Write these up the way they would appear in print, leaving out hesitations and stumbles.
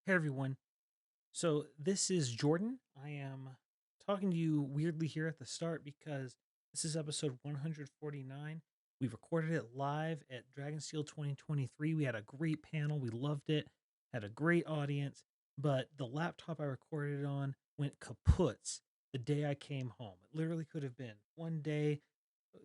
Hey everyone. So this is Jordan. I am talking to you weirdly here at the start because this is episode 149. We recorded it live at Dragonsteel 2023. We had a great panel. We loved it. Had a great audience, but the laptop I recorded it on went kaputs the day I came home. It literally could have been one day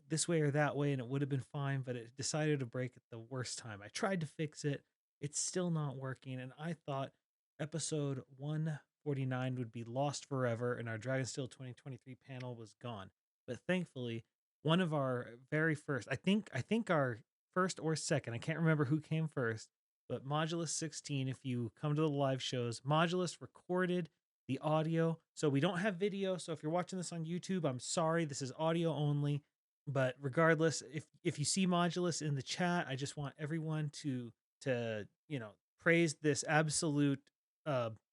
this way or that way and it would have been fine, but it decided to break at the worst time. I tried to fix it. It's still not working, and I thought episode 149 would be lost forever and our Dragonsteel 2023 panel was gone. But thankfully, one of our very first, I think our first or second, I can't remember who came first, but Modulus 16, if you come to the live shows, Modulus recorded the audio. So we don't have video. So if you're watching this on YouTube, I'm sorry, this is audio only. But regardless, if you see Modulus in the chat, I just want everyone to praise this absolute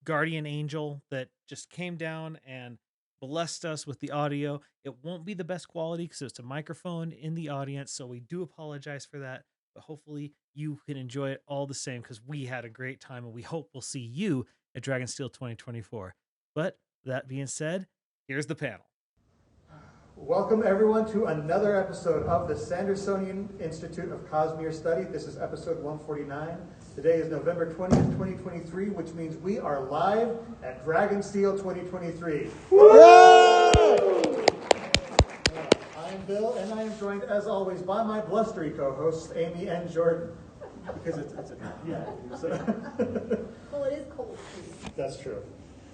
guardian angel that just came down and blessed us with the audio. It won't be the best quality because it's a microphone in the audience, so we do apologize for that. But hopefully you can enjoy it all the same because we had a great time and we hope we'll see you at Dragonsteel 2024. But that being said, here's the panel. Welcome everyone to another episode of the Sandersonian Institute of Cosmere Study. This is episode 149. Today is November 20th, 2023, which means we are live at Dragonsteel 2023. I am Bill, and I am joined, as always, by my blustery co-hosts, Amy and Jordan. Because it's yeah. So. Well, it is cold. That's true.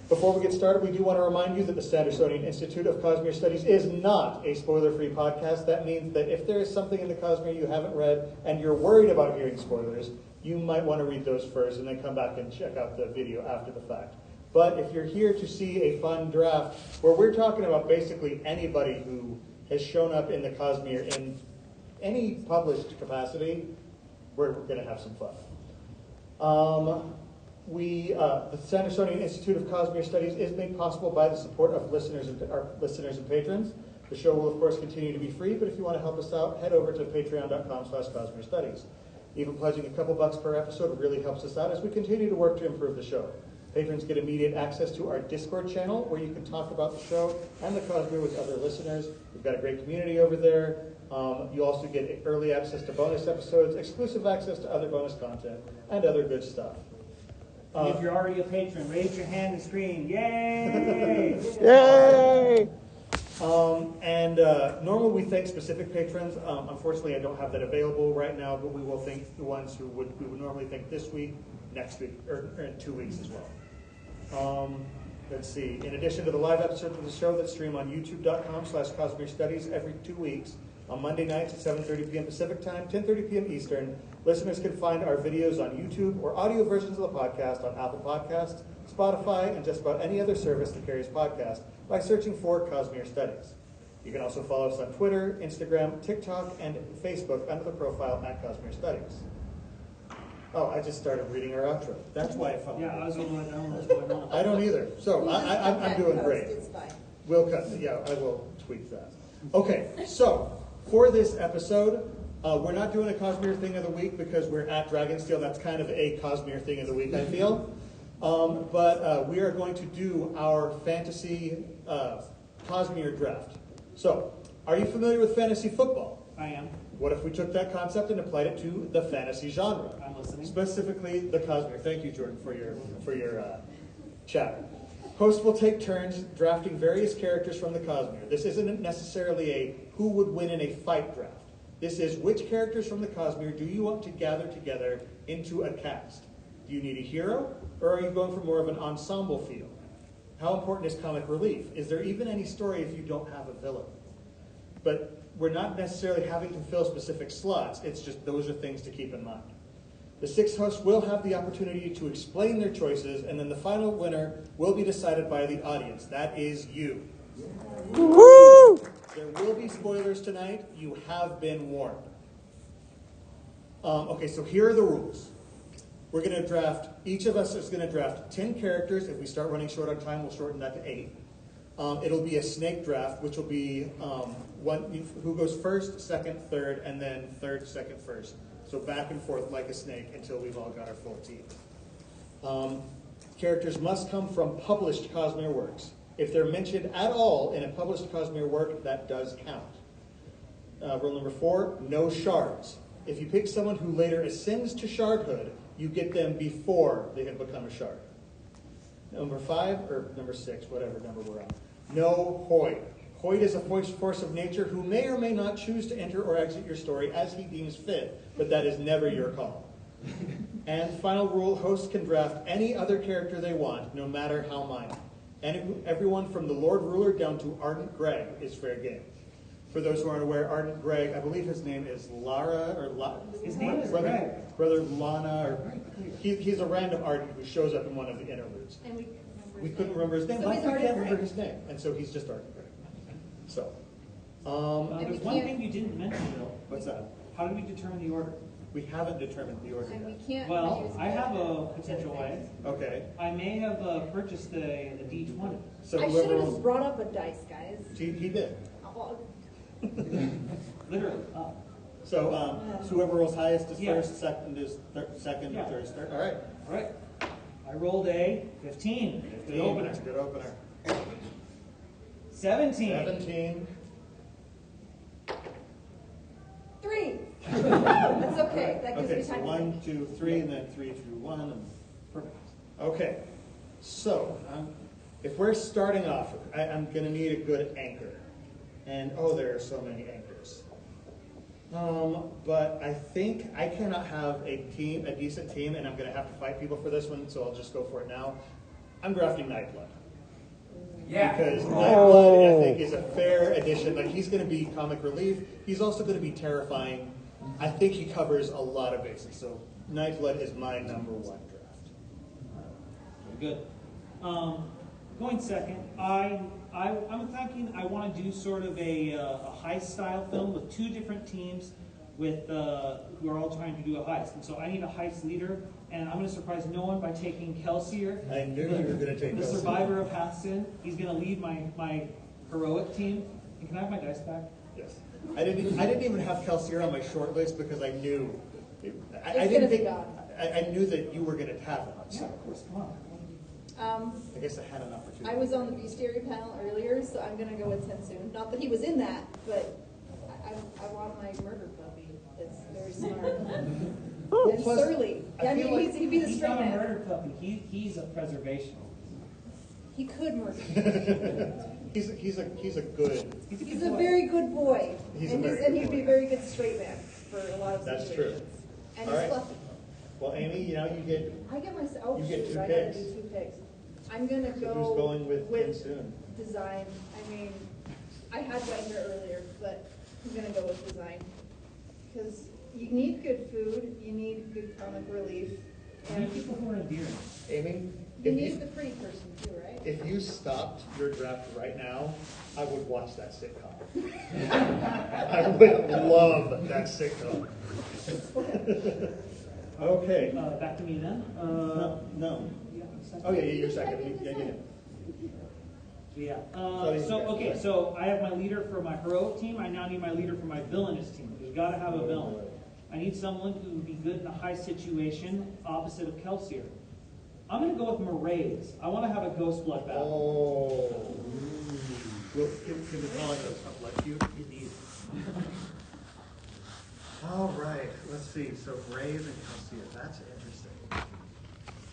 Before we get started, we do want to remind you that the Sandersonian Institute of Cosmere Studies is not a spoiler-free podcast. That means that if there is something in the Cosmere you haven't read and you're worried about hearing spoilers, you might want to read those first and then come back and check out the video after the fact. But if you're here to see a fun draft where we're talking about basically anybody who has shown up in the Cosmere in any published capacity, we're going to have some fun. The Sandersonian Institute of Cosmere Studies is made possible by the support of our listeners and patrons. The show will, of course, continue to be free, but if you want to help us out, head over to patreon.com/CosmereStudies. Even pledging a couple bucks per episode really helps us out as we continue to work to improve the show. Patrons get immediate access to our Discord channel where you can talk about the show and the Cosmere with other listeners. We've got a great community over there. You also get early access to bonus episodes, exclusive access to other bonus content, and other good stuff. If you're already a patron, raise your hand and scream, yay! Yay! Normally we thank specific patrons. Unfortunately, I don't have that available right now, but we will thank the ones who we would normally thank this week, next week, or in 2 weeks as well. Let's see. In addition to the live episodes of the show that stream on youtube.com/Cosmere Studies every 2 weeks, on Monday nights at 7:30 p.m. Pacific Time, 10:30 p.m. Eastern, listeners can find our videos on YouTube or audio versions of the podcast on Apple Podcasts, Spotify, and just about any other service that carries podcasts by searching for Cosmere Studies. You can also follow us on Twitter, Instagram, TikTok, and Facebook under the profile at Cosmere Studies. Oh, I just started reading our outro. That's why I felt. Yeah, I was wondering, I don't know what's going on. I don't either. So I'm doing great. It's fine. We'll cut. Yeah, I will tweak that. Okay, so for this episode, we're not doing a Cosmere thing of the week because we're at Dragonsteel. That's kind of a Cosmere thing of the week, I feel. But we are going to do our fantasy Cosmere draft. So, are you familiar with fantasy football? I am. What if we took that concept and applied it to the fantasy genre? I'm listening. Specifically, the Cosmere. Thank you, Jordan, for your chat. Hosts will take turns drafting various characters from the Cosmere. This isn't necessarily a who would win in a fight draft. This is which characters from the Cosmere do you want to gather together into a cast? Do you need a hero, or are you going for more of an ensemble feel? How important is comic relief? Is there even any story if you don't have a villain? But we're not necessarily having to fill specific slots. It's just those are things to keep in mind. The 6 hosts will have the opportunity to explain their choices, and then the final winner will be decided by the audience. That is you. Woo! There will be spoilers tonight. You have been warned. Okay, so here are the rules. We're going to draft, each of us is going to draft 10 characters. If we start running short on time, we'll shorten that to 8. It'll be a snake draft, which will be one who goes first, second, third, and then third, second, first. So back and forth like a snake until we've all got our full team. characters must come from published Cosmere works. If they're mentioned at all in a published Cosmere work, that does count. Rule number 4, no shards. If you pick someone who later ascends to shardhood, you get them before they have become a shard. Number 5, or number 6, whatever number we're on. No Hoid. Hoid is a force of nature who may or may not choose to enter or exit your story as he deems fit, but that is never your call. And final rule, hosts can draft any other character they want, no matter how minor. And everyone from the Lord Ruler down to Ardent Greg is fair game. For those who aren't aware, Ardent Greg, I believe his name is Lara, or His name is Greg. Brother Lana, or he's a random Ardent who shows up in one of the interludes. And We couldn't remember his name. So he's I Ardent can't remember Greg. his name, and so he's just Ardent Greg. So, There's one thing you didn't mention, Bill. what's that? How do we determine the order? We haven't determined the order And we yet. can't. Well, use I have the- a potential way. Okay, I may have purchased a D20. so I should whoever have just brought up a dice, guys. he did. Well, Literally. So whoever rolls highest is Yeah. first, second is second, Yeah. third is third. All right. All right. I rolled a 15. Good opener. That's a good opener. 17. 17. 3. That's okay. That gives Okay, me so time. 1, 2, 3, and then 3 through 1. And Perfect. okay, so if we're starting off, I'm going to need a good anchor. And oh, there are so many anchors. But I think I cannot have a decent team, and I'm going to have to fight people for this one, so I'll just go for it now. I'm drafting Nightblood. Yeah. Because Nightblood, I think, is a fair addition. Like, he's going to be comic relief. He's also going to be terrifying. I think he covers a lot of bases. So Nightblood is my number 1 draft. Good. Going second, I'm thinking I want to do sort of a heist style film with 2 different teams with who are all trying to do a heist. And so I need a heist leader, and I'm going to surprise no one by taking Kelsier. I knew you were going to take the Kelsier. survivor of Hathsin. He's going to lead my heroic team. And can I have my dice back? Yes. I didn't even have Kelsier on my short list because I knew I It's didn't gonna be think gone. I knew that you were going to have him. Yeah, So of course. Come on. I guess I had an opportunity. I was on the bestiary panel earlier, so I'm going to go with Tensoon. Not that he was in that, but I want my murder puppy. It's very smart. And Plus, surly. I I feel mean, like he'd be the He's straight not a man. murder puppy. He's a preservation. He could murder. He's a good. He's a very good boy. He's a and very and good he'd be boy. a very good straight man for a lot of That's situations. true. And All he's right. fluffy. Well, Amy, you get. I get myself. Oh, You get shoot, 2 I gotta picks. do 2 picks. I'm gonna So go. who's going with Tensoon? Design. I mean, I had Wagner earlier, but I'm gonna go with design because you need good food, you need good comic relief, You and need people who are endearing. Amy, you need the pretty person too, right? if you stopped your draft right now, I would watch that sitcom. I would love that sitcom. Okay. Back to me then. No. Yeah, second. Oh yeah, you're second. Yeah. So So I have my leader for my heroic team. I now need my leader for my villainous team. There's got to have a villain. I need someone who would be good in a high situation, opposite of Kelsier. I'm going to go with Maraise. I want to have a ghost blood battle. Oh. Well, can we call it a blood feud? Indeed. All right. Let's see. So Brave and Kelsier. That's interesting.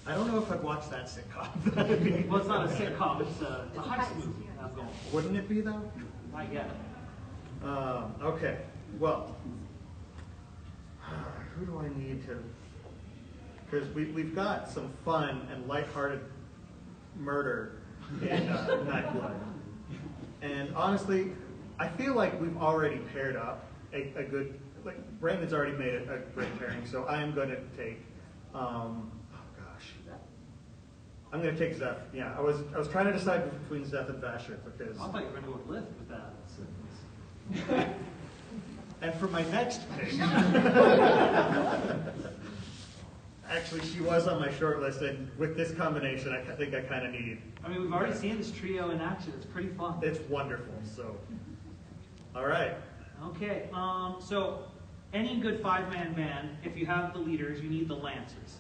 I don't know if I'd watch that sitcom. Well, it's not a sitcom. It's a heist movie. I'm going. Wouldn't it be though? Not yet. Okay. Well, who do I need to? Because we've got some fun and lighthearted murder in Nightblood, and honestly, I feel like we've already paired up a good. Like Brandon's already made a great pairing, so I am going to take. I'm going to take Zeph. Yeah, I was trying to decide between Zeph and Vasher because. I thought you were going to go with Lift with that. And for my next pick, actually, she was on my short list, and with this combination, I think I kind of need. I mean, we've already seen this trio in action. It's pretty fun. It's wonderful. So, all right. Okay. So any good 5-man band, if you have the leaders, you need the lancers.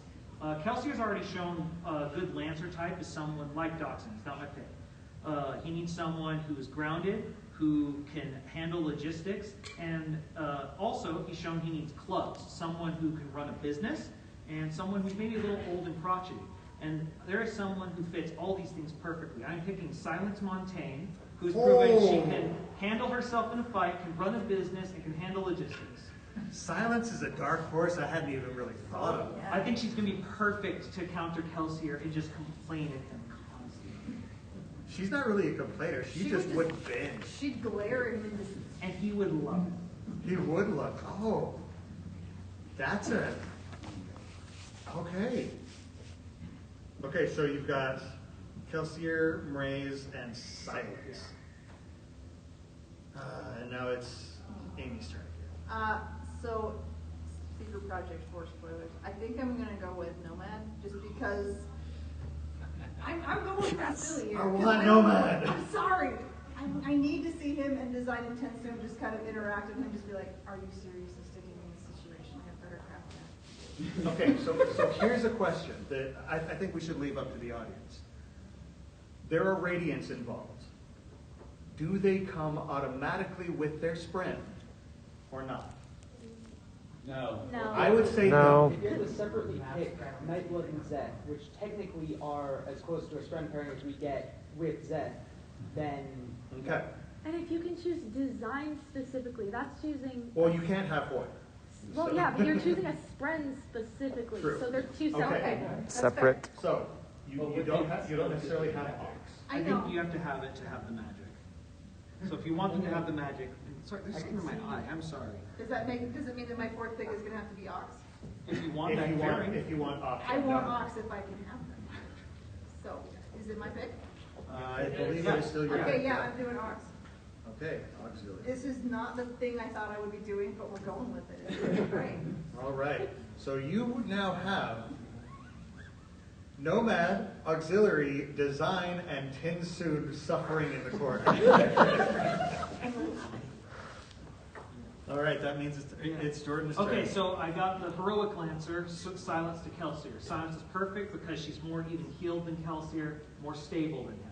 Kelsier's already shown a good Lancer type is someone like Doxson. He's not my pick. He needs someone who is grounded, who can handle logistics, and also he's shown he needs clubs. Someone who can run a business, and someone who's maybe a little old and crotchety. And there is someone who fits all these things perfectly. I'm picking Silence Montaigne, who's proven she can handle herself in a fight, can run a business, and can handle logistics. Silence is a dark horse I hadn't even really thought of. I think she's going to be perfect to counter Kelsier and just complain at him constantly. She's not really a complainer. She just would binge. She'd glare at him in this. And he would love it. He would love. Oh, that's it. Okay. Okay, so you've got Kelsier, Mraze, and Silence. And now it's Amy's turn. So, secret project for spoilers. I think I'm gonna go with Nomad, just because I'm going fast silly here. I want Nomad. I'm sorry. I need to see him and Design Intensive just kind of interact with him, just be like, are you seriously sticking me in this situation? I have better crap than Okay, so here's a question that I think we should leave up to the audience. There are radiants involved. Do they come automatically with their sprint or not? No. I would say no. If you had to separately pick Nightblood and Zeth, which technically are as close to a strength pairing as we get with Zeth, then... Okay. And if you can choose design specifically, that's choosing... Well, you can't have one. Well, So- yeah, but you're choosing a spren specifically, True. so they're two separate Okay. people. Separate. So you don't necessarily have Ox. I think you have to have it to have the magic. So if you want them to have the magic, sorry, there's something in my eye. I'm sorry. Does it mean that my fourth pick is gonna have to be Ox? If you want If that you want, pairing, if you want Ox. I want Ox if I can have them. So, is it my pick? I believe it is still your Okay, pick. yeah, I'm doing Ox. Okay, auxiliary. This is not the thing I thought I would be doing, but we're going with it. It's really great. All right. So you now have Nomad, Auxiliary, Design, and Tinsoon suffering in the corner. All right, that means it's Jordan's turn. okay, so I got the heroic Lancer, Silence to Kelsier. Silence is perfect because she's more even keeled than Kelsier, more stable than him.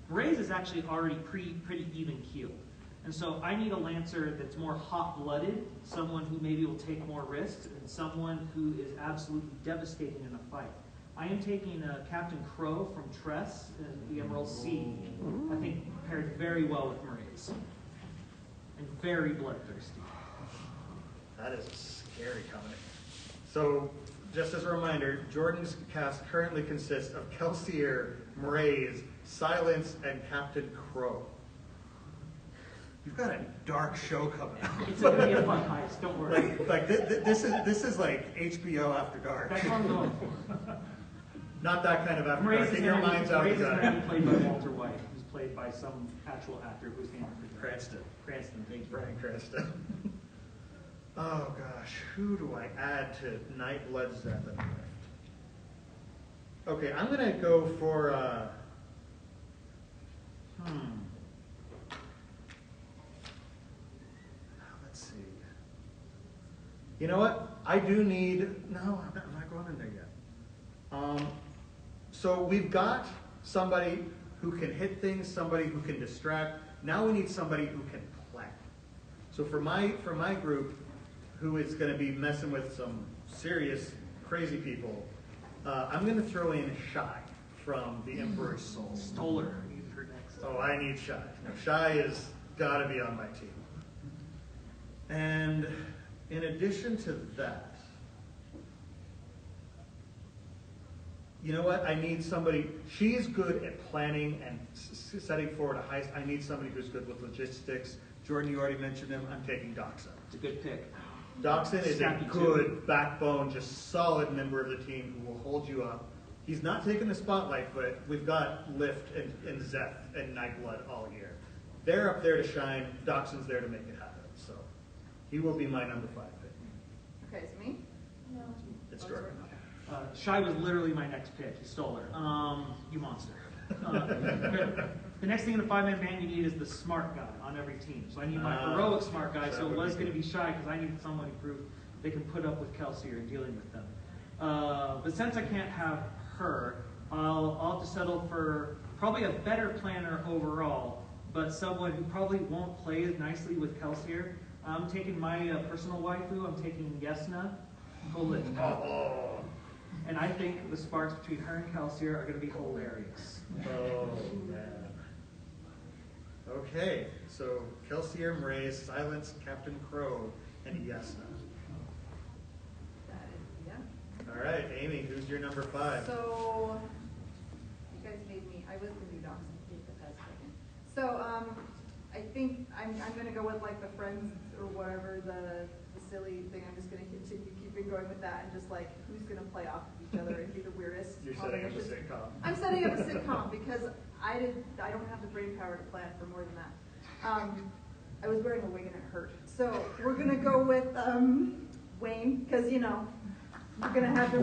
Mraze is actually already pretty even keeled. And so I need a Lancer that's more hot-blooded, someone who maybe will take more risks, and someone who is absolutely devastating in a fight. I am taking Captain Crow from Tress in the Emerald Sea. I think paired very well with Mraze. And very bloodthirsty. That is a scary combination. So, just as a reminder, Jordan's cast currently consists of Kelsier, Mraze, Silence, and Captain Crow. You've got a dark show coming out. It's going to be a fun heist, don't worry. This is like HBO After Dark. That's what I'm going for. Not that kind of After Mraze Dark. is Get your gonna be- minds out Mraze of is the going to be gun. played by Walter White, who's played by some actual actor whose name I forget. Cranston, thank you. Brian Cranston. Oh gosh, who do I add to Nightblood Zeth and Rift? Okay, I'm gonna go for let's see. You know what? I do need I'm not going in there yet. So we've got somebody who can hit things, somebody who can distract. Now we need somebody who can play. So for my group, who is going to be messing with some serious crazy people, I'm going to throw in Shy from the Emperor's Soul. Stole her. Need her next. Oh, I need Shy. Now, Shy has got to be on my team. And in addition to that, you know what? I need somebody. She's good at planning and setting forward a heist. I need somebody who's good with logistics. Jordan, you already mentioned him. I'm taking Doxson. It's a good pick. Doxson is a Snappy good backbone, just solid member of the team who will hold you up. He's not taking the spotlight, but we've got Lift and Zeth and Nightblood all here. They're up there to shine. Doxson's there to make it happen. So he will be my number 5 pick. Okay, it's me? No. It's Jordan. Shy was literally my next pick. He stole her. You monster. The next thing in a 5-man band you need is the smart guy on every team. So I need my heroic smart guy. So it was going to be Shy because I needed someone who proved they can put up with Kelsier and dealing with them. But since I can't have her, I'll have to settle for probably a better planner overall, but someone who probably won't play as nicely with Kelsier. I'm taking my personal waifu. I'm taking Yesna. And I think the sparks between her and Kelsier are going to be hilarious. Oh, man. Okay, so Kelsier, Mraize, Silence, Captain Crow, and Yesna. That is, yeah. All right, Amy, who's your number 5? So, you guys made me, I was going to do dogs and take the past second. So, I think I'm going to go with like the Friends or whatever, the silly thing. I'm just going to continue keeping going with that and just like who's going to play off of each other and be the weirdest. You're setting up a combinations. sitcom. I'm setting up a sitcom because I don't have the brain power to plan for more than that. I was wearing a wig and it hurt. So we're going to go with Wayne because, you know, we're going to have the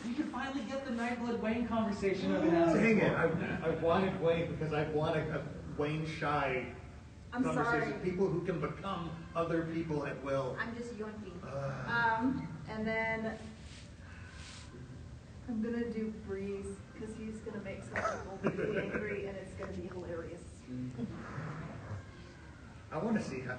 You can finally get the Nightblood Wayne conversation I've been asking Dang it, for. I wanted Wayne because I want a Wayne shy I'm conversation. sorry. People who can become other people at will. I'm just yonking. And then I'm going to do Breeze because he's going to make some people really angry and it's going to be hilarious. I want to see how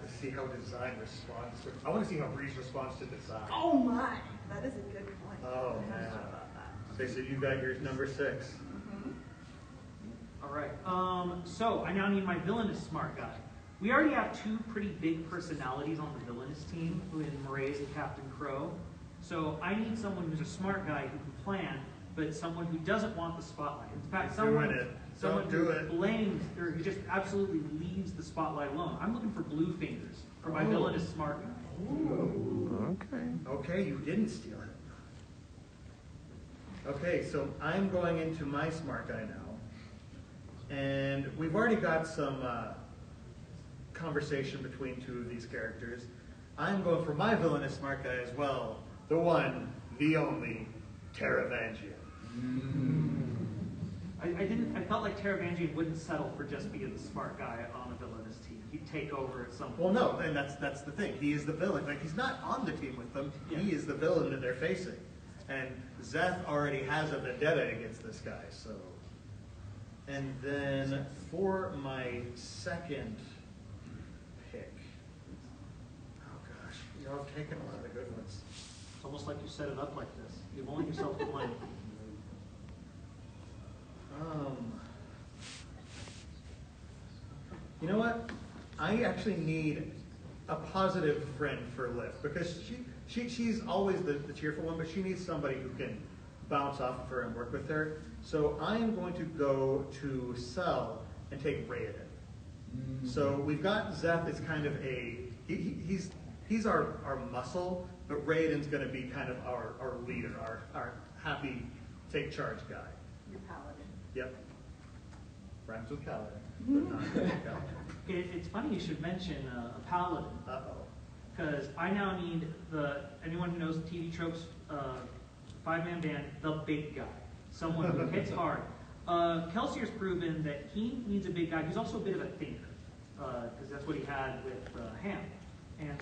design responds to. I want to see how Breeze responds to design. Oh my, that is a good point. Oh, I'm not man. sure about that. Okay, so you got your number 6. Mhm. All right. So I now need my villainous smart guy. We already have 2 pretty big personalities on the villainous team, in Mraize and Captain Crow. So I need someone who's a smart guy who can plan, but someone who doesn't want the spotlight. In fact, someone who blames or who just absolutely leaves the spotlight alone. I'm looking for Blue Fingers for my villainous smart guy. Ooh. Okay, you didn't steal it. Okay, so I'm going into my smart guy now. And we've already got some conversation between 2 of these characters. I'm going for my villainous smart guy as well. The one, the only, Taravangian. I felt like Taravangian wouldn't settle for just being the smart guy on a villainous team. He'd take over at some point. Well, no, and that's the thing. He is the villain. Like, he's not on the team with them. Yeah. He is the villain that they're facing. And Zeth already has a vendetta against this guy, so. And then for my second pick, oh gosh, y'all have taken a lot of the good ones. It's almost like you set it up like this. You've only yourself to blame. You know what? I actually need a positive friend for Liv because she's always the cheerful one, but she needs somebody who can bounce off of her and work with her. So I am going to go to Cell and take Raiden. So we've got Zeth as kind of he's our muscle, but Raiden's going to be kind of our leader, our happy take charge guy. Your paladin. Yep. Rhymes with paladin, but not paladin. It's funny you should mention a paladin. Uh-oh. Because I now need anyone who knows TV tropes, 5-man band, the big guy. Someone who hits hard. Kelsier's proven that he needs a big guy who's also a bit of a thinker. Because that's what he had with Ham. And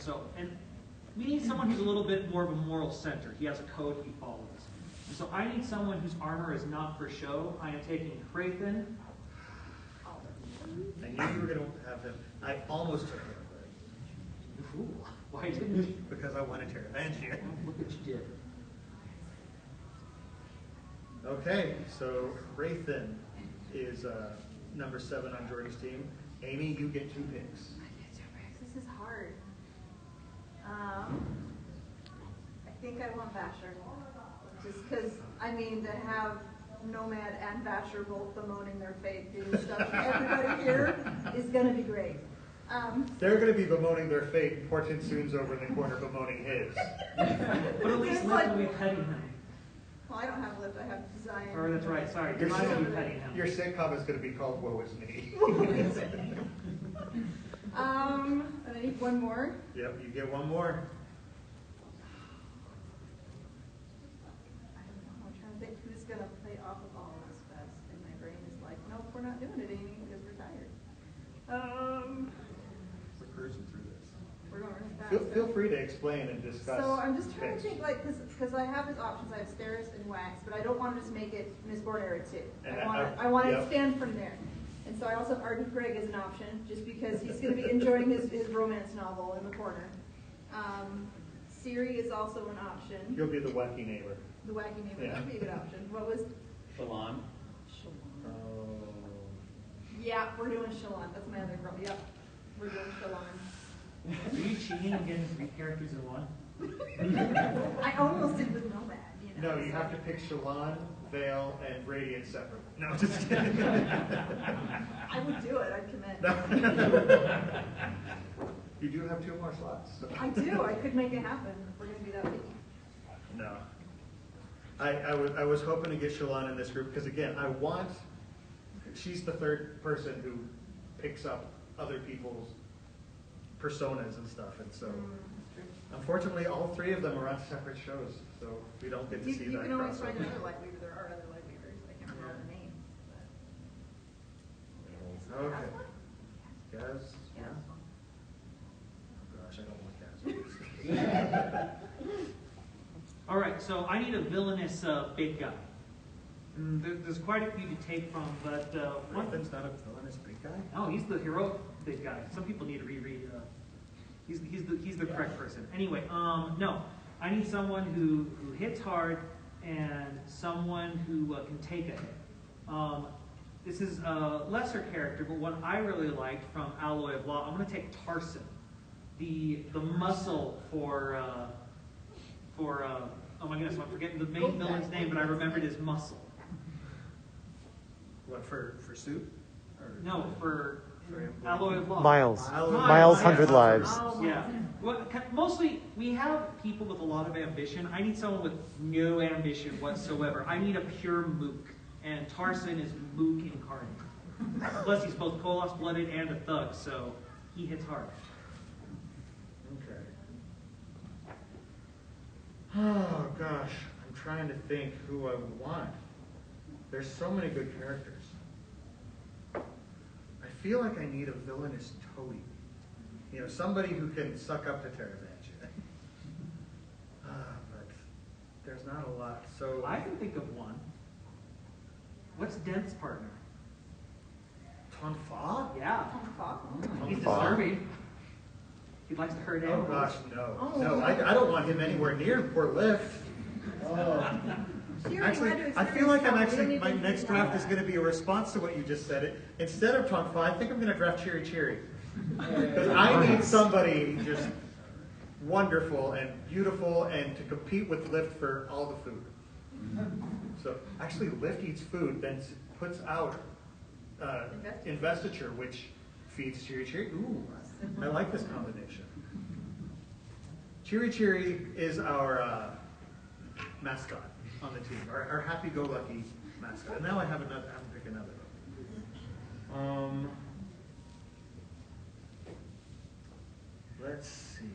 we need someone who's a little bit more of a moral center. He has a code he follows. And so I need someone whose armor is not for show. I am taking Kraithen. I knew you were going to have him. I almost took him, but Ooh, why didn't you? because I wanted Taravangian. Look what you did. Okay, so Kraithen is number 7 on Jordan's team. Amy, you get 2 picks. This is hard. I think I want Vasher. Just because, I mean, to have Nomad and Vasher both bemoaning their fate doing stuff to everybody here is going to be great. They're going to be bemoaning their fate, and Portin Soon's over in the corner bemoaning his. But at least Liv will be petting him. Well, I don't have Lift, I have Zion. Or that's right, sorry. Your Design will be sit- petting him. Your sitcom is going to be called Woe Is Me. And I need one more. Yep, you get one more. I don't know, I'm trying to think who's going to play off of all this best. And my brain is like, nope, we're not doing it, Amy, because we're tired. We're cruising through this. We're going really Feel free to explain and discuss. So I'm just trying to things. think, like, because I have his options. I have Steris and Wax, but I don't want to just make it Mistborn Era 2. And I want to yep. expand from there. And so I also have Arden Craig as an option, just because he's going to be enjoying his romance novel in the corner. Siri is also an option. You'll be the wacky neighbor. The wacky neighbor, Yeah. that would be a good option. What was? Shalon. Oh. Yeah, we're doing Shalon. That's my other girl. Yep, we're doing Shalon. Are you cheating and getting 3 characters in one? I almost did with Nomad, you know. No, you have to pick Shalon, Vale, and Radiant separate. No, just kidding. I would do it. I'd commit. You do have 2 more slots. So. I do. I could make it happen if we're going to be that picky. No. I was hoping to get Shalon in this group because, again, she's the third person who picks up other people's personas and stuff. And so, unfortunately, all 3 of them are on separate shows. So we don't get to see you that can always crossover. find another light weaver. There are other light weavers. I can't remember all the names. Okay. Gaz? Yeah. Oh gosh, I don't want Gaz. All right, so I need a villainous big guy. There's quite a few to take from, but one. Griffin's not a villainous big guy? Oh, he's the heroic big guy. Some people need to reread. He's the correct person. Anyway, no, I need someone who hits hard and someone who can take a hit. This is a lesser character, but one I really liked from Alloy of Law. I'm going to take Tarson, the muscle for oh my goodness, I'm forgetting the main villain's name, but I remembered his muscle. What, for suit? Or No, for Alloy of Law. Miles. Miles, 100 lives. Yeah. Well, mostly, we have people with a lot of ambition. I need someone with no ambition whatsoever. I need a pure mook. And Tarson is mook incarnate. Plus, he's both Kolos-blooded and a thug, so he hits hard. Okay. Oh gosh, I'm trying to think who I would want. There's so many good characters. I feel like I need a villainous toady. You know, somebody who can suck up to Teravancia. But there's not a lot. So I can think of one. What's Dent's partner? Tonfa? Yeah. He's Tonfa? disturbing. He likes to hurt Oh animals. gosh, no. No, I don't want him anywhere near poor Lift. Actually, I feel like my next draft is going to be a response to what you just said. Instead of Tonfa, I think I'm going to draft Cherry Cherry. Because I need somebody just wonderful and beautiful and to compete with Lift for all the food. So actually, Lift eats food, then puts out investiture, which feeds Cherry Cherry. Ooh, I like this combination. Cherry Cherry is our mascot on the team, our happy-go-lucky mascot. And now I have to pick another. Let's see.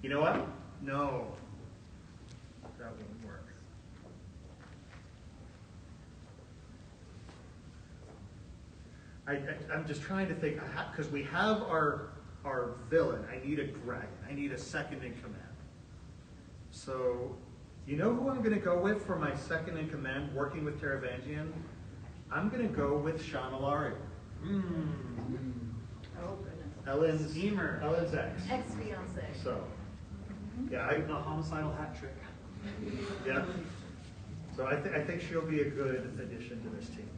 You know what? No. That wouldn't work. I'm just trying to think, because we have our villain. I need a dragon. I need a second in command. So, you know who I'm going to go with for my second in command, working with Teravangian? I'm going to go with Shanalari. Oh, goodness. Ellen's ex. Ex-fiance. So, yeah, The homicidal hat trick. yeah. So I think she'll be a good addition to this team.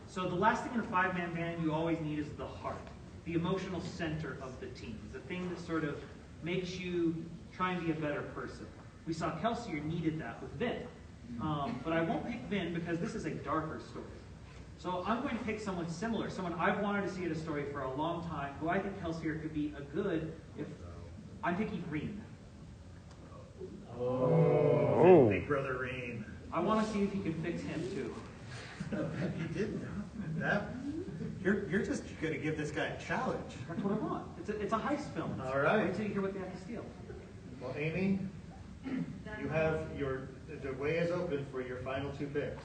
So the last thing in a 5-man band you always need is the heart, the emotional center of the team, the thing that sort of makes you try and be a better person. We saw Kelsier needed that with Vin. But I won't pick Vin because this is a darker story. So I'm going to pick someone similar, someone I've wanted to see in a story for a long time, who I think Kelsier could be a good, if I'm picking Reen. Oh, Big Brother Rain. I want to see if he can fix him too. You did that. You're just going to give this guy a challenge. That's what I want. It's a heist film. All right. Wait till you hear what they have to steal. Well, Amy, you have the way is open for your final 2 picks.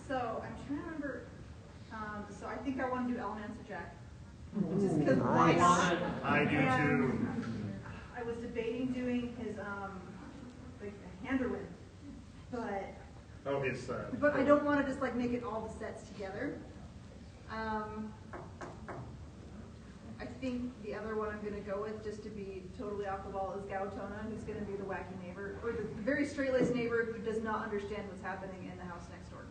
So I'm trying to remember. So I think I want to do Elemental Jack. Just because why not? I do too. I was debating doing his like Handerwin, but Oh, his. but I don't want to just like make it all the sets together. I think the other one I'm going to go with, just to be totally off the wall, is Gautona, who's going to be the wacky neighbor, or the very straight-laced neighbor who does not understand what's happening in the house next door.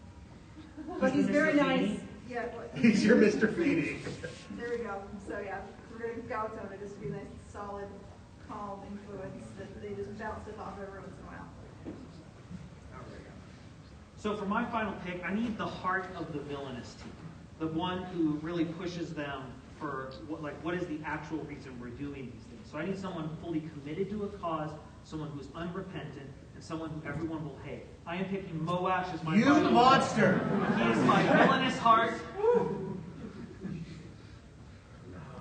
But he's very nice. Yeah. He's your Mr. Feeney. There we go. So yeah, we're going to Gautona just to be a nice, solid, calm influence that they just bounce stuff off every once in a while. So for my final pick, I need the heart of the villainous team, the one who really pushes them for what is the actual reason we're doing these things. So I need someone fully committed to a cause, someone who's unrepentant, and someone who everyone will hate. I am picking Moash as my You final monster! pick. He is my villainous heart.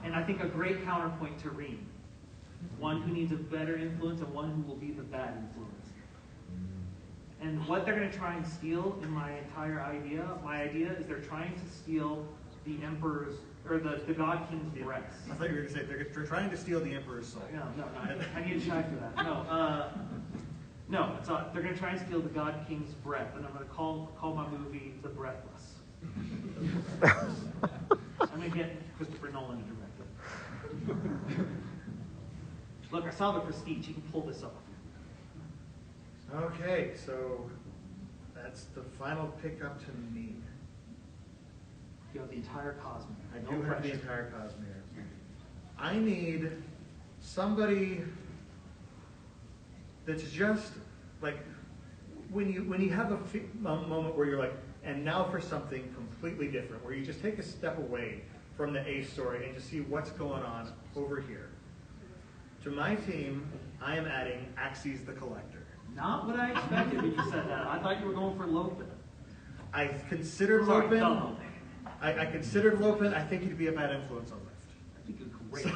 And I think a great counterpoint to Reem. One who needs a better influence and one who will be the bad influence. And what they're going to try and steal in my idea is they're trying to steal the Emperor's, or the God King's breaths. I thought you were going to say they're trying to steal the Emperor's soul. No, I need to check for that. No, it's not. They're going to try and steal the God King's breath, and I'm going to call my movie The Breathless. I'm going to get Christopher Nolan to direct it. Look, I saw The Prestige. He can pull this off. Okay, so that's the final pick up to me. You have the entire Cosmere. I do have the entire Cosmere. I need somebody that's just like when you have a moment where you're like, and now for something completely different, where you just take a step away from the A story and just see what's going on over here. To my team, I am adding Axes the Collector. Not what I expected when you said that. I thought you were going for Lopin. I considered Sorry, Lopin. no. I considered Lopin. I think he'd be a bad influence on Lift. I think you're great.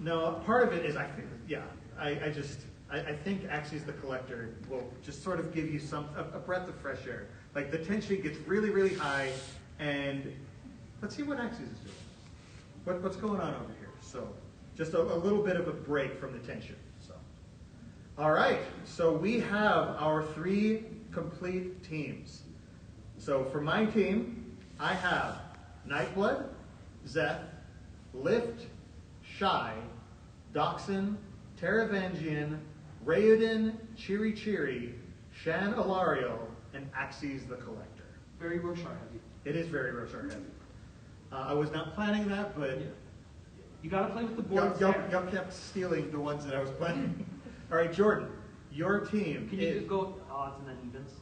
No, part of it is I think Axes the Collector will just sort of give you a breath of fresh air. Like the tension gets really, really high, and let's see what Axes is doing. What's going on over here? So just a little bit of a break from the tension. So, all right. So we have our 3 complete teams. So for my team, I have Nightblood, Zeth, Lift, Shy, Doxin, Teravangian, Raoden, Chiri Chiri, Shan Alario, and Axes the Collector. Very Roshar heavy. It is very Roshar heavy. I was not planning that, but you got to play with the board. y'all kept stealing the ones that I was planning. All right, Jordan, your team. Can you go odds and then evens?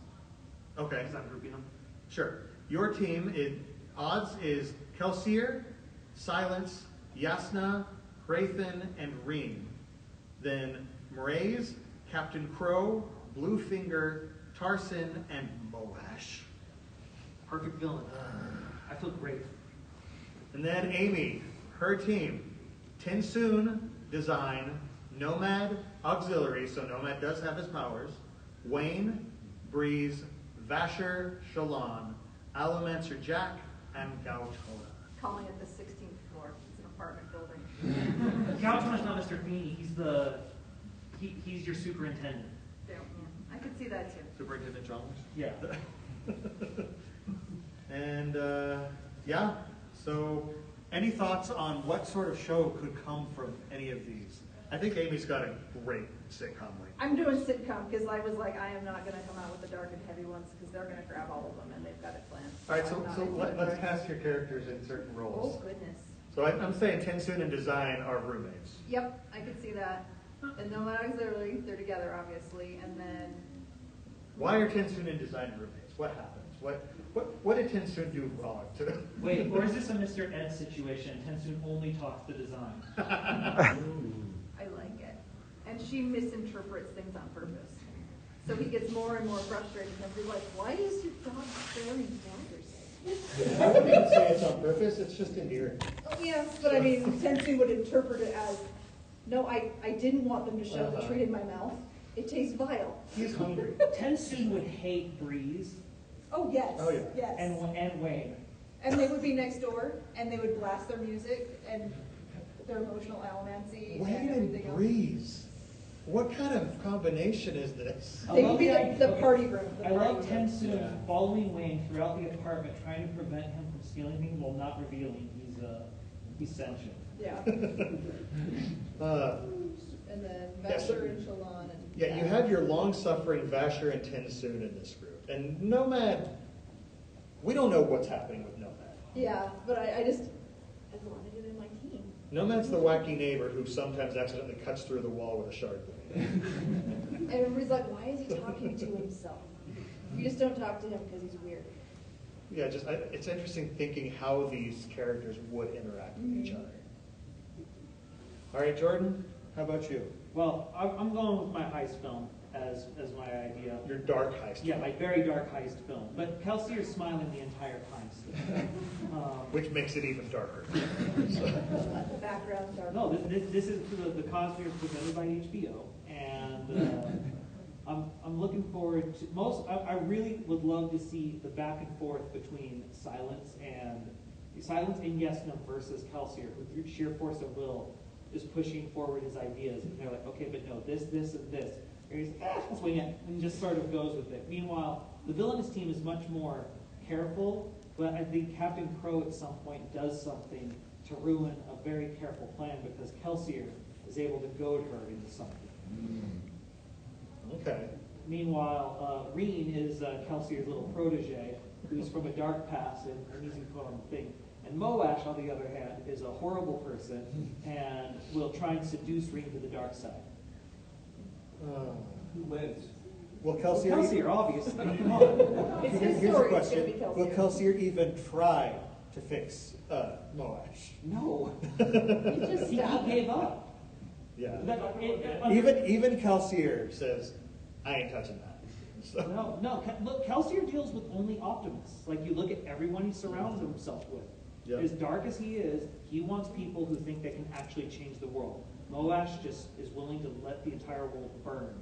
Okay. Because I'm grouping them. Sure. Your team, odds is Kelsier, Silence, Yasna, Hrathen, and Reem. Then Mraze, Captain Crow, Bluefinger, Tarsin, and Moash. Perfect villain. I feel great. And then Amy, her team, Tinsoon, Design, Nomad, Auxiliary, so Nomad does have his powers, Wayne, Breeze, Vasher, Shalon, Alamancer Jack, and Gautona. Calling it the 16th floor. It's an apartment building. Gautona's not Mr. Feeney. He's your superintendent. Yeah, I could see that too. Superintendent Chalmers? Yeah. And yeah, so any thoughts on what sort of show could come from any of these? I think Amy's got a great sitcom link. I'm doing sitcom because I was like, I am not going to come out with the dark and heavy ones because they're going to grab all of them and they've got it planned. All right, I'm not so into let's dark. cast your characters in certain roles. Oh, goodness. So I'm saying Tinsoon and Design are roommates. Yep, I could see that. And Nomad Auxiliary, they're together, obviously. And then... Why are Tinsoon and Design roommates? What happens? What did Tinsoon do wrong to them? Wait, or is this a Mr. Ed situation? Tensoon only talks the design. I like it. And she misinterprets things on purpose. So he gets more and more frustrated and he'll be like, why is your dog staring daggers? I wouldn't even say it's on purpose, it's just endearing. Oh, yes, but I mean, Tensoon would interpret it as, no, I didn't want them to shove the treat in my mouth. It tastes vile. He's hungry. Tensoon would hate Breeze Oh, yes. Oh, yeah. Yes. and Wayne. And they would be next door, and they would blast their music and their emotional allomancy Wayne and and everything else. Breeze. What kind of combination is this? They would be the party room. I love Tensoon following Wayne throughout the apartment, trying to prevent him from stealing things while not revealing he's sentient. Yeah. Uh, And then Yeah, so- Vasher and Shalon. And yeah, you have your long-suffering Vasher and Tensoon in this group. And Nomad, we don't know what's happening with Nomad. Yeah, but I wanted him in my team. Nomad's the wacky neighbor who sometimes accidentally cuts through the wall with a sharp blade. And everybody's like, why is he talking to himself? We just don't talk to him because he's weird. Yeah, it's interesting thinking how these characters would interact with each other. All right, Jordan, how about you? Well, I'm going with my heist film as my idea. Your dark heist. Yeah, my very dark heist film. But Kelsier's smiling the entire time still. Which makes it even darker. The background dark. No, this is the Cosmere presented by HBO, and I'm looking forward to I really would love to see the back and forth between Silence and Yes-No versus Kelsier, who through sheer force of will is pushing forward his ideas, and they're like, okay, but no, this, and this. And he's like, let's wing it, and just sort of goes with it. Meanwhile, the villainous team is much more careful, but I think Captain Crow at some point does something to ruin a very careful plan because Kelsier is able to goad her into something. Okay. Meanwhile, Reen is Kelsier's little protege, who's from a dark past and an easy put on the thing. And Moash, on the other hand, is a horrible person and will try and seduce Reen to the dark side. Who wins? Will Well, Kelsier? Kelsier, obviously. Come on. It's his Here's a story. It's gonna question. be Kelsier. Will Kelsier even try to fix Moash? No. He just He stabbed him. gave up. Yeah. Even Kelsier says, I ain't touching that. So, No. Look, Kelsier deals with only optimists. Like, you look at everyone he surrounds himself with. Yep. As dark as he is, he wants people who think they can actually change the world. Moash just is willing to let the entire world burn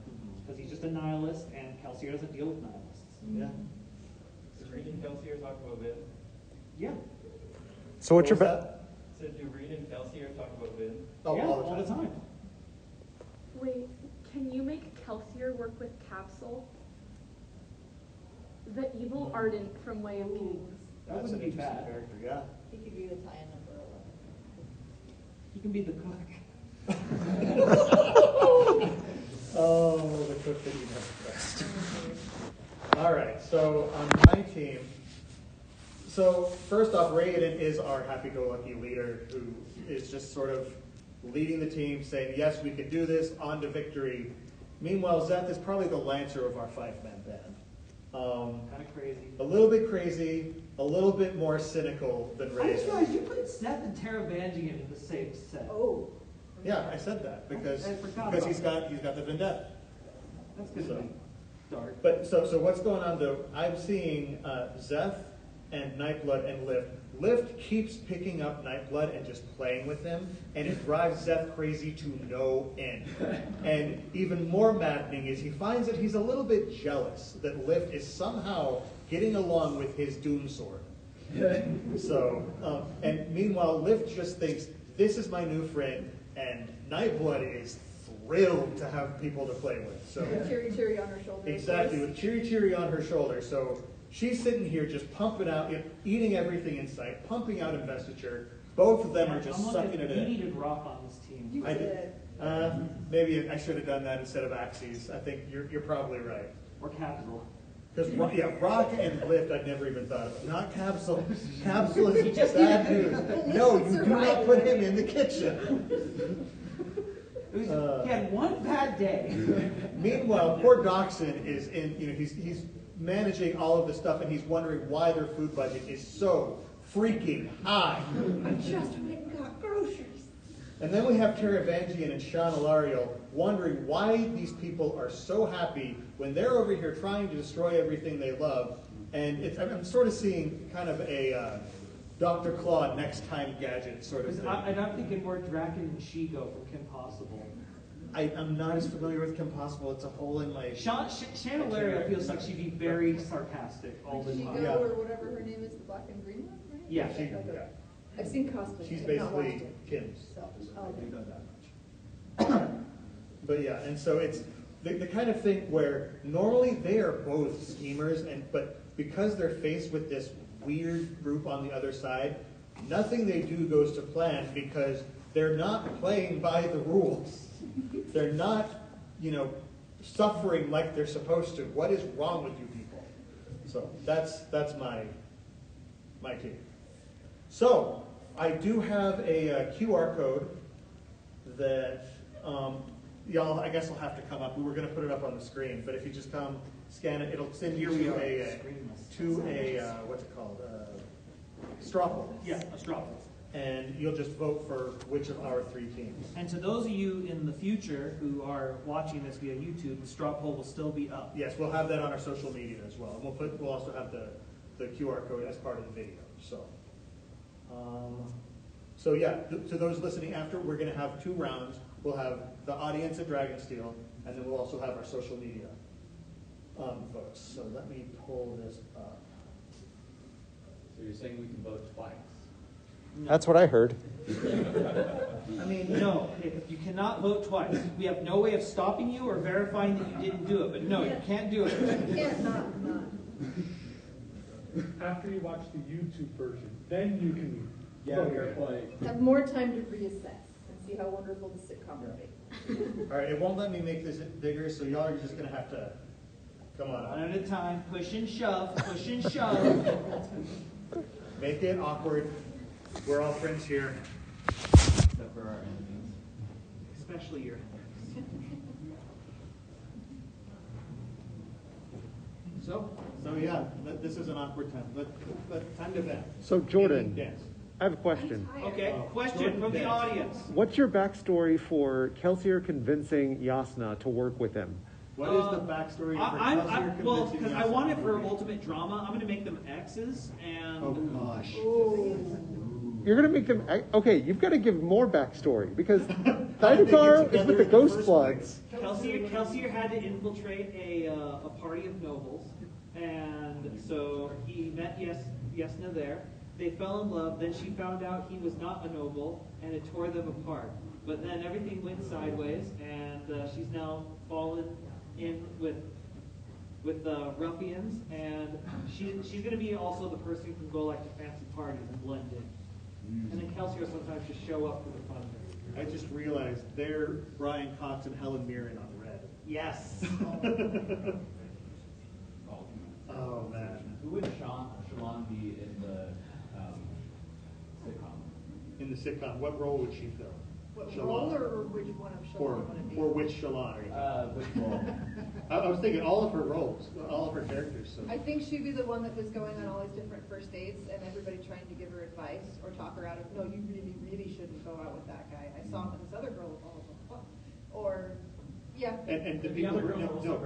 because he's just a nihilist, and Kelsier doesn't deal with nihilists. yeah. Does Reed and Kelsier talk about Vin? Yeah. So what's your So bet? do Reed and Kelsier talk about Vin? Oh, Yeah, all the time. Wait, can you make Kelsier work with Capsule? The evil Ardent from Way of Kings. That That's an wouldn't be interesting bad. character, yeah. He could be the tie-in number 11. He can be the cook. Oh, the cook that you never trust. All right, so on my team, so first off, Raiden is our happy-go-lucky leader who is just sort of leading the team, saying, yes, we can do this, on to victory. Meanwhile, Zeth is probably the lancer of our five-man band. Kind of crazy. A little bit crazy, a little bit more cynical than I just Raiden. realized you put Seth and Taravangian in the same set. Oh. Yeah, I said that because I forgot he's about got the vendetta. That's good So- to be dark. But so what's going on though? I'm seeing Zeth and Nightblood and Lift. Lift keeps picking up Nightblood and just playing with him, and it drives Zeth crazy to no end. And even more maddening is he finds that he's a little bit jealous that Lift is somehow getting along with his Doom Sword. So, and meanwhile, Lift just thinks, this is my new friend, and Nightblood is thrilled to have people to play with. So. Cheery on her shoulder. Exactly, with Chiri on her shoulder. So she's sitting here just pumping out, eating everything in sight, pumping out investiture. Both of them are just I'm sucking it You in. needed rock on this team. You I did. Maybe I should have done that instead of Axes. I think you're probably right. Or Capital. Because Rock and Lift I'd never even thought of. Not Capsule. Capsule is just that dude. No, you do not put him in the kitchen. He had one bad day. Meanwhile, poor Dachshund is in, he's managing all of this stuff and he's wondering why their food budget is so freaking high. I just went and got groceries. And then we have Taravangian and Sean Alariel wondering why these people are so happy when they're over here trying to destroy everything they love. And I'm sort of seeing kind of a Dr. Claw next time gadget sort of thing. And I'm thinking more Draken and Shigo from Kim Possible. I'm not as familiar with Kim Possible. It's a hole in my... Chandelaria feels like she'd be very sarcastic all the She time. go or whatever her name is, the black and green one, right? Yeah. She, Okay. yeah. I've seen Cosmere. She's I've not watched basically it. Kim's So, opposite. oh, They okay. do that much. But yeah, and so it's the kind of thing where normally they are both schemers, but because they're faced with this weird group on the other side, nothing they do goes to plan because they're not playing by the rules. They're not, suffering like they're supposed to. What is wrong with you people? So that's my take. So I do have a QR code that y'all, I guess, will have to come up. We were going to put it up on the screen, but if you just come scan it, it'll send you to a what's it called? Straw poll. Yeah, a straw poll. And you'll just vote for which of our three teams. And to those of you in the future who are watching this via YouTube, the straw poll will still be up. Yes, we'll have that on our social media as well. And we'll also have the QR code as part of the video. So yeah, to those listening after, we're going to have 2 rounds. We'll have the audience at Dragonsteel, and then we'll also have our social media votes. So let me pull this up. So you're saying we can vote twice? That's what I heard. I mean, No, you cannot vote twice. We have no way of stopping you or verifying that you didn't do it, but no, you can't do it. Yeah, not. After you watch the YouTube version, then you can Fair point. Have more time to reassess and see how wonderful the sitcom will be. all right, it won't let me make this bigger, so y'all are just going to have to come on One up. at a time, push and shove, push and shove. Make it awkward. We're all friends here. Except for our enemies. Especially your So yeah, this is an awkward time. Time to vent. So Jordan, Dance. I have a question. Okay, question from the audience. What's your backstory for Kelsier convincing Yasna to work with him? What is the backstory for Cosmere Well, convincing because I Yasna want it to for work? ultimate drama. I'm going to make them X's, and Oh gosh. You're gonna make them okay. You've got to give more backstory because How did they get Thydakar is together with the in Ghost first Bloods. place? Kelsier had to infiltrate a party of nobles, and so he met Yasna there. They fell in love. Then she found out he was not a noble, and it tore them apart. But then everything went sideways, and she's now fallen in with ruffians, and she's going to be also the person who can go like to fancy parties and blend in. And then Kelsier sometimes just show up for the fun. I just realized they're Brian Cox and Helen Mirren on red. Yes. Oh man. Who would Shalon be in the sitcom? In the sitcom, what role would she fill? What Shalon. role or which one of Shalon Or, would it be? or which Shalon are you Which role? I was thinking all of her roles, all of her characters. So. I think she'd be the one that was going on all these different first dates and everybody trying to give her advice or talk her out of, no, you really, really shouldn't go out with that guy. I saw him with this other girl, blah, blah, blah. Or, yeah. And the people,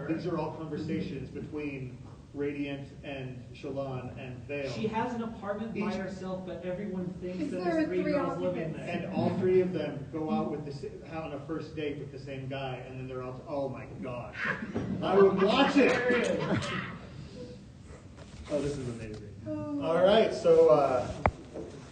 these are all conversations between Radiant and Shalon and Vale. She has an apartment by herself, but everyone thinks Is that there there's 3 three girls living occupants? there. And all 3 of them go out with on a first date with the same guy, and then they're all, oh my gosh, I would watch it. Oh, this is amazing. All right, so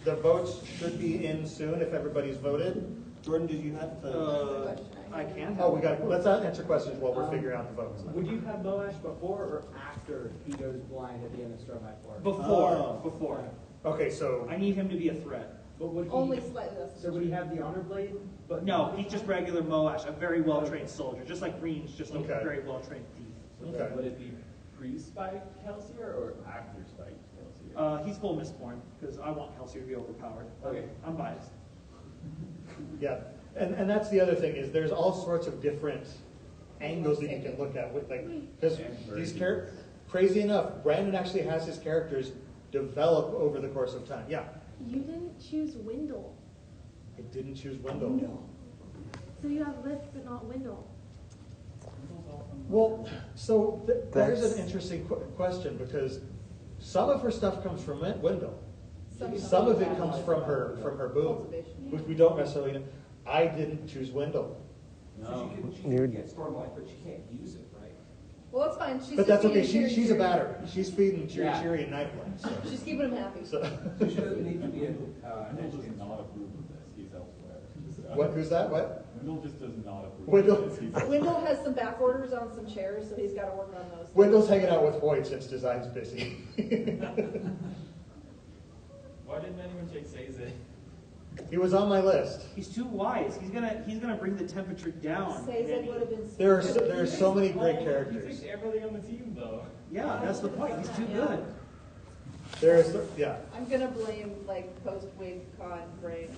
the votes should be in soon if everybody's voted. Jordan, did you have to? I can. Oh, let's answer questions while we're figuring out the votes. Would you have Moash before or after he goes blind at the end of Straw by 4? Before. Okay, so I need him to be a threat. But would he, Only slightly less. so would he have the honor blade? But No, he's just regular Moash, a very well-trained soldier, just like Green's just a Okay. very well-trained thief. So Okay. then would it be pre-spike Kelsier or after spike Kelsier? He's full Mistborn, because I want Kelsier to be overpowered. Okay. I'm biased. yeah, and that's the other thing is there's all sorts of different angles that you can look at with because these crazy enough, Brandon actually has his characters develop over the course of time. Yeah, You didn't choose Wendell. I didn't choose Wendell. So you have Lift but not Wendell. Well, so there's an interesting question because some of her stuff comes from Wendell. Some of it comes from her boom, which we don't necessarily know. I didn't choose Wendell. No. She can get Stormlight, but she can't use it, right? Well, that's fine. She's But just that's okay. feeding Cheery She's a Cheery. battery. She's feeding Cheery Yeah. Cheery and Nightblood. So. She's keeping him happy. So. So she doesn't need to be an Wendell does not approve of this. He's elsewhere. Just, What? Who's that? What? Wendell just does not approve Wendell. of this. He's Wendell has some back orders on some chairs, so he's got to work on those. Wendell's hanging out with Void since design's busy. Why didn't anyone take Seize? He was on my list. He's too wise. He's gonna bring the temperature down. Says it would have been. There are so many great He characters. fixed everything on the team, though. Yeah, that's the point. He's too good. Yeah. I'm gonna blame like post-wave con brain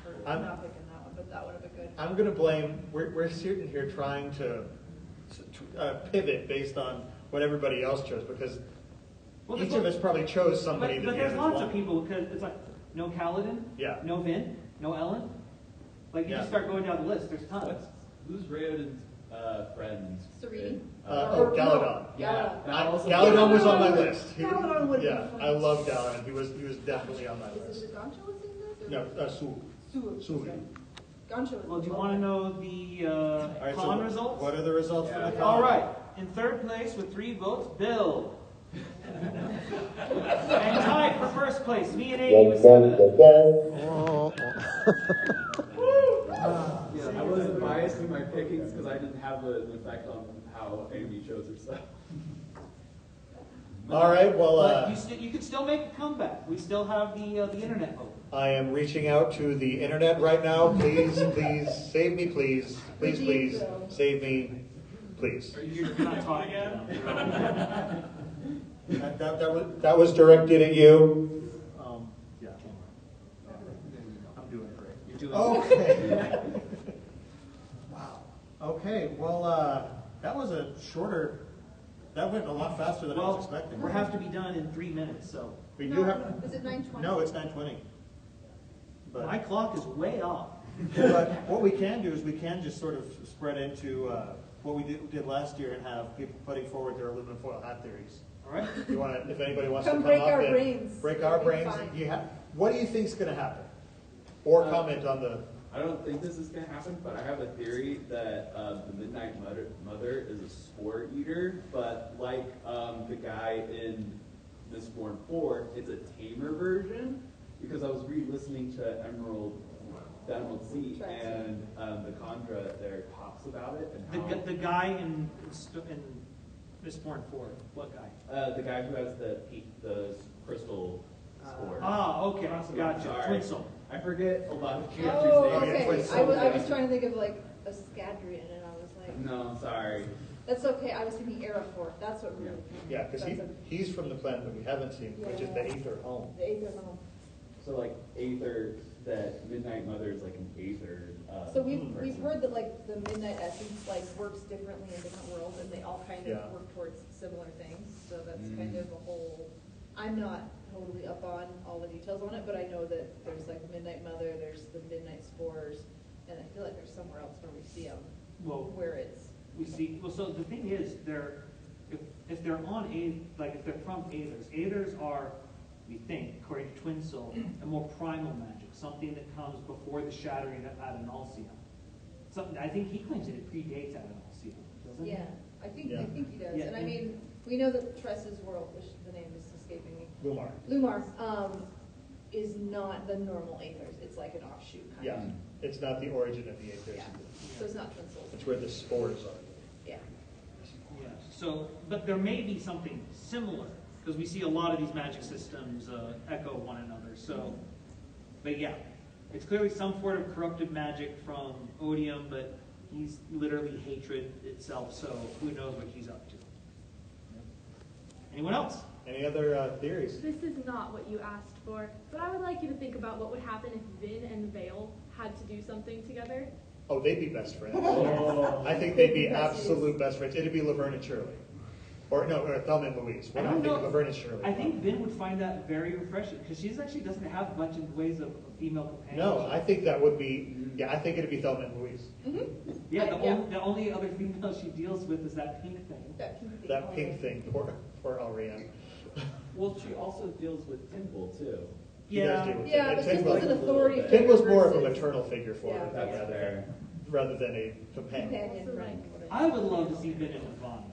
for I'm- not picking that one, but that would have been good. I'm gonna blame. We're sitting here trying to pivot based on what everybody else chose because Well, each there's of us probably chose somebody But that the there's others lots wanted. of people because it's like no Kaladin, Yeah. no Vin, no Ellen. Like you Yeah. just start going down the list. There's tons. Who's Rayoden's friends? Serene. Oh, Galadon. Yeah. Galadon was on my list. Galadon would be Yeah, fun. I love Galadon. He was definitely on my Is list. it the Goncho was in No, Sulu. Sulu. Sulu. Goncho was Well, do you want to know the All right, so con results? what are the results for the con? All right. In third place with 3 votes, Bill. And tied for first place, me and Amy with 7. I wasn't biased in my pickings because I didn't have an effect on how Amy chose herself. All right, well, But you can still make a comeback. We still have the internet vote. I am reaching out to the internet right now. Please, please, save me, please. Please, please, save me, please. You're not talking again. That was directed at you. Yeah. I'm doing great. You're doing Okay. Wow. Okay, well, that was a shorter, that went a lot faster than I was expecting. We have to be done in 3 minutes, so We do have, Is it 9:20? no, it's 9:20. my But, clock is way off. but what we can do is we can just sort of spread into what we did last year and have people putting forward their aluminum foil hat theories. All right. You want to, if anybody wants Come to come break up our and brains. break our It'll be brains. fine. What do you think's going to happen? Or comment on the. I don't think this is going to happen, but I have a theory that the Midnight Mother is a spore eater, but like the guy in Mistborn 4, it's a tamer version, because I was re-listening to Emerald Sea, and the Khandra there talks about it. And how, The guy in Mistborn 4, what guy? the guy who has the crystal spore. Okay, gotcha. Sorry. Twin Soul. I forget a lot of characters' Oh, names. okay. Twin I was Soul. trying to think of like a Scadrian, and I was like, No, sorry. that's okay. I was thinking Arafor. That's what really. Yeah, because That's he's from the planet that we haven't seen, which is the Aether home. The Aether home. So like Aether, that Midnight Mother is like an Aether. So we've person. heard that like the Midnight Essence like works differently in different worlds, and they all kind of Yeah. work towards similar things. So that's kind of a whole. I'm not totally up on all the details on it, but I know that there's like Midnight Mother, there's the Midnight Spores, and I feel like there's somewhere else where we see them, Well, where it's. we see. Well, so the thing is, if they're on if they're from Aethers, Aethers are, we think, according to Twin Soul, a more primal magic, something that comes before the shattering of Adonalsium. Something I think he claims that it predates Adonalsium, doesn't he? Yeah, I think Yeah. he does, Yeah, and I and- mean we know that Tress's world, which the name is escaping me, Lumar. Lumar, is not the normal Aethers. It's like an offshoot kind Yeah, of. it's not the origin of the Aethers. Yeah. So it's not Twin Souls. It's where the spores are. Yeah. Yeah. So, but there may be something similar because we see a lot of these magic systems echo one another. So, but yeah, it's clearly some sort of corrupted magic from Odium, but he's literally hatred itself. So who knows what he's up to? Anyone else? Any other theories? This is not what you asked for, but I would like you to think about what would happen if Vin and Vale had to do something together. Oh, they'd be best friends. Oh. I think they'd be absolute best friends. It'd be Laverne and Shirley. Or Thelma and Louise. I What don't do you know. think Laverne and Shirley? I think Vin would find that very refreshing because she actually doesn't have much in ways of female companionship. No, I think that would be, yeah, I think it'd be Thelma and Louise. Yeah, Yeah. the only other female she deals with is that pink thing. That pink thing. That pink thing, poor Alrian. Well, she also deals with Temple too. He does deal with Yeah, it. but And Timble's an Tim authority Tim figure was more of a versus maternal figure for her Yeah. That's fair. rather than a companion. companion Also, friend. I would love to see Vin and Levani.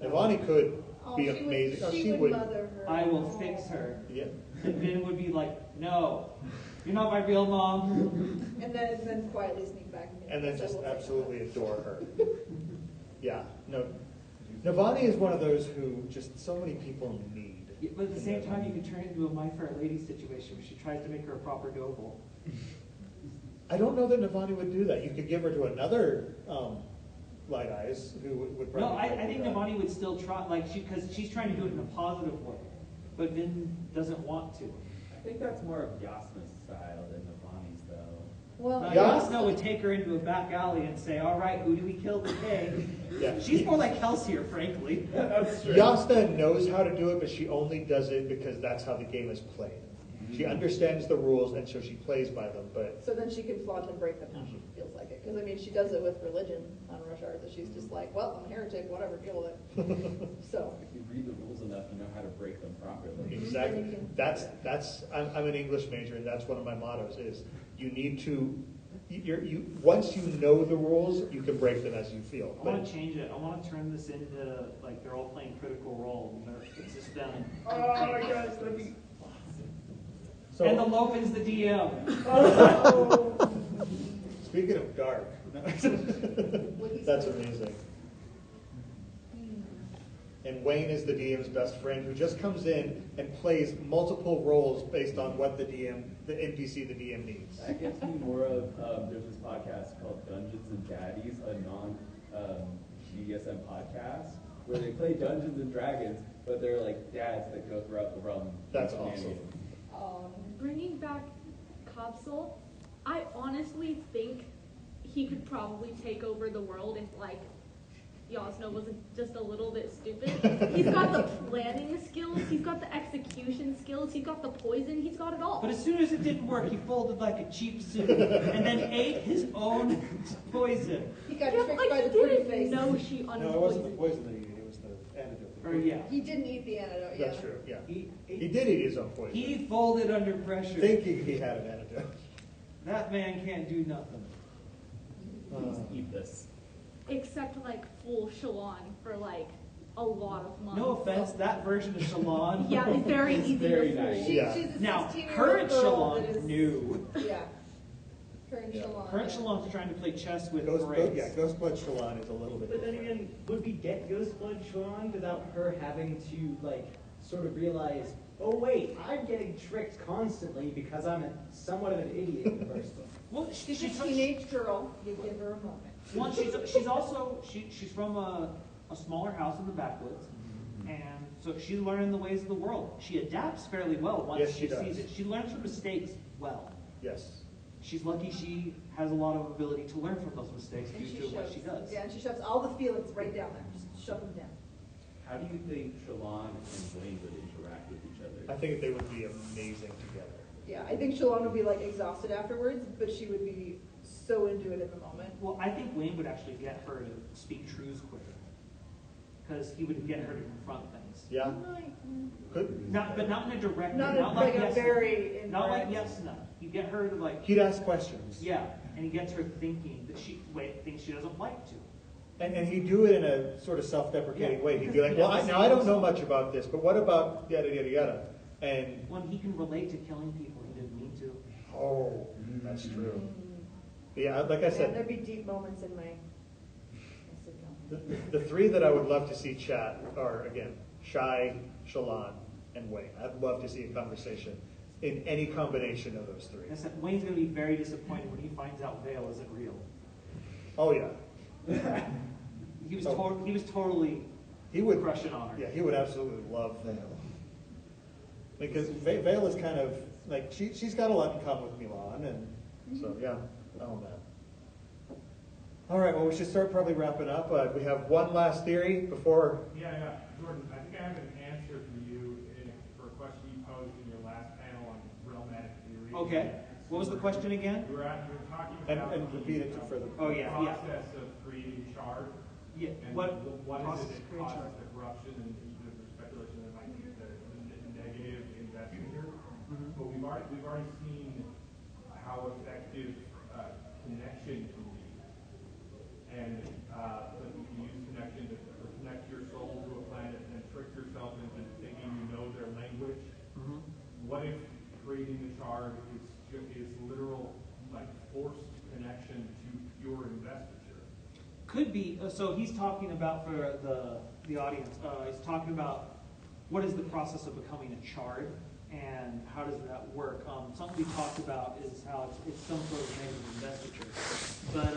Navani could Oh, be she would- amazing. Oh, she would mother her. I will fix her. Yeah. And Vin would be like, no, you're not my real mom. And then quietly sneak back. And then just absolutely adore her. Yeah. No. Navani is one of those who just so many people need. Yeah, but at the same time, you can turn it into a My Fair Lady situation where she tries to make her a proper noble. I don't know that Navani would do that. You could give her to another Light Eyes who would No, probably. I think Navani would still try, like, because she's trying to do it in a positive way, but Vin doesn't want to. I think that's more of Yasna's style than Navani's, though. Well, Yasna would take her into a back alley and say, all right, who do we kill today? Yeah. She's more like Kelsier, frankly. That's true. Yasna knows how to do it, but she only does it because that's how the game is played. She understands the rules, and so she plays by them. But so then she can flaunt and break them how she feels like it. Because I mean, she does it with religion on Rush Hour. That she's just like, well, I'm a heretic, whatever, deal with it. So. If you read the rules enough, you know how to break them properly. exactly, that's. I'm an English major, and that's one of my mottos: is you need to. Once you know the rules, you can break them as you feel. I want to change it. I want to turn this into, like, they're all playing Critical Role. It's just them. Oh my gosh, that'd be So, And the Lopen's the DM. speaking of dark, that's amazing. And Wayne is the DM's best friend who just comes in and plays multiple roles based on what the NPC the DM needs. That gives me more of, there's this podcast called Dungeons and Daddies, a non-BDSM podcast, where they play Dungeons and Dragons, but they're like dads that go throughout the realm. That's awesome. Bringing back Cobsol, I honestly think he could probably take over the world if, like, Yasna wasn't just a little bit stupid. He's got the planning skills, he's got the execution skills, he's got the poison, he's got it all. But as soon as it didn't work, he folded like a cheap suit and then ate his own poison. He got Yeah, tricked like, by he the pretty didn't face. know she unpoisoned. No, it wasn't the poison that he ate, it was the antidote. Or yeah. He didn't eat the antidote. Yeah. That's true, yeah. He He did eat his own poison. He folded under pressure. Thinking he had an antidote. That man can't do nothing. Please eat this. Except, like, full Shalon for, like, a lot of months. No offense, that version of Shalon. Yeah, it's very easy very to fool. nice. Yeah. She's a Now, 16-year-old current girl that Shalon is- knew. Yeah. Current Yeah. Shalon. Current Shalon's trying to play chess with Ghostblood Shalon is a little bit But then different. again, would we get Ghostblood Shalon without her having to, like, sort of realize, oh wait, I'm getting tricked constantly because I'm somewhat of an idiot in the first place? Well, She's a teenage girl. You give her a moment. Well, she's also she's from a smaller house in the backwoods, and so she's learning the ways of the world. She adapts fairly well once Yes, she she sees does. it. She learns from mistakes well. Yes. She's lucky she has a lot of ability to learn from those mistakes And due she to what shoves, she does. Yeah, and she shoves all the feelings right down there. Just shove them down. How do you think Shalon and Wayne would interact with each other? I think they would be amazing together. Yeah, I think Shalon would be like exhausted afterwards, but she would be so into it in the moment. Well, I think Wayne would actually get her to speak truths quicker, because he would get her to confront things. Yeah? Could. But not in a direct Not way. a, like a very Not like indirect- yes, no. You get her to like He'd ask questions. yeah, and he gets her thinking that things she doesn't like to. And he'd do it in a sort of self-deprecating Yeah, way. He'd be like, because well, he now I don't does know the much about this, but what about yada, yada, yada? And, When he can relate to killing people he didn't mean to. oh, that's true. Yeah, like I Man, said, there'd be deep moments in my sitcom. the three that I would love to see chat are, again, Shai, Shalon, and Wayne. I'd love to see a conversation in any combination of those three. I said Wayne's gonna be very disappointed when he finds out Vale isn't real. Oh, yeah. He was Oh. he was totally He would crushing on her. Yeah, he would absolutely love Vale. Because Vale is kind of, like, she's got a lot in common with Milan, and so, yeah, oh, man. All right, well, we should start probably wrapping up. We have one last theory before. Yeah, Jordan, I think I have an answer for you for a question you posed in your last panel on realmatic theory. Okay. What was the question again? You were talking And about repeat it further. Oh yeah, yeah. process of creating shard. Yeah. And What what process is it of that creating causes shard? the corruption and the speculation that might be the negative investment here? Mhm. But we've already seen how effective connection can be, and that you can use connection to connect your soul to a chard is literal, like, forced connection to pure investiture. Could be. So he's talking about, for the audience, he's talking about what is the process of becoming a chard and how does that work. Something we talked about is how it's some sort of negative investiture, but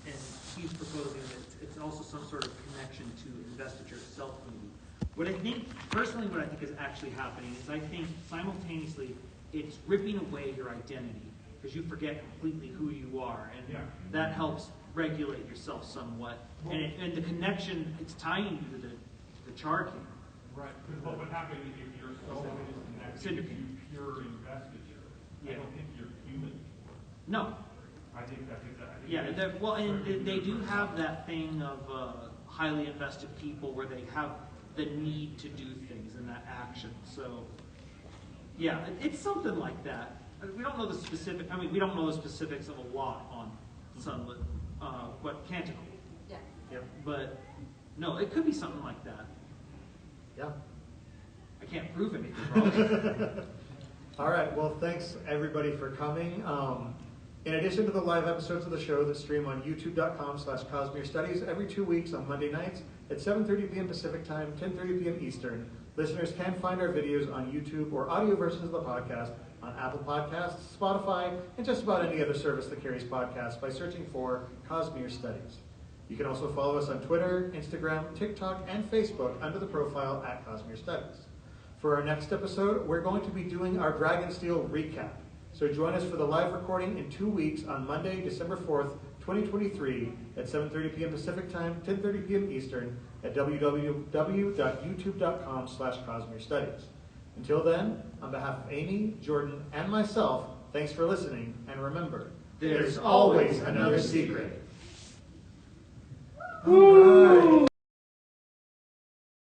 and he's proposing that it's also some sort of connection to investiture itself. Maybe. What I think is actually happening is I think simultaneously it's ripping away your identity because you forget completely who you are, and that helps regulate yourself somewhat. And the connection, it's tying you to the chard here. Right, because what would happen if your soul is connected to pure investiture? I don't think you're human. No. I think that's exactly. Yeah, well, and they do have that thing of highly invested people where they have the need to do things and that action. So, yeah, it's something like that. We don't know the specific. I mean, we don't know the specifics of a lot on Sunlit, but Canticle. Yeah. Yep. But no, it could be something like that. Yeah. I can't prove anything wrong. All right. Well, thanks everybody for coming. In addition to the live episodes of the show that stream on youtube.com/Cosmere Studies every 2 weeks on Monday nights at 7:30 p.m. Pacific Time, 10:30 p.m. Eastern, listeners can find our videos on YouTube or audio versions of the podcast on Apple Podcasts, Spotify, and just about any other service that carries podcasts by searching for Cosmere Studies. You can also follow us on Twitter, Instagram, TikTok, and Facebook under the profile @Cosmere Studies. For our next episode, we're going to be doing our Dragonsteel recap. So join us for the live recording in 2 weeks on Monday, December 4th, 2023 at 7:30 p.m. Pacific Time, 10:30 p.m. Eastern at www.youtube.com/Cosmere Studies. Until then, on behalf of Amy, Jordan, and myself, thanks for listening, and remember, there's always another secret. All right.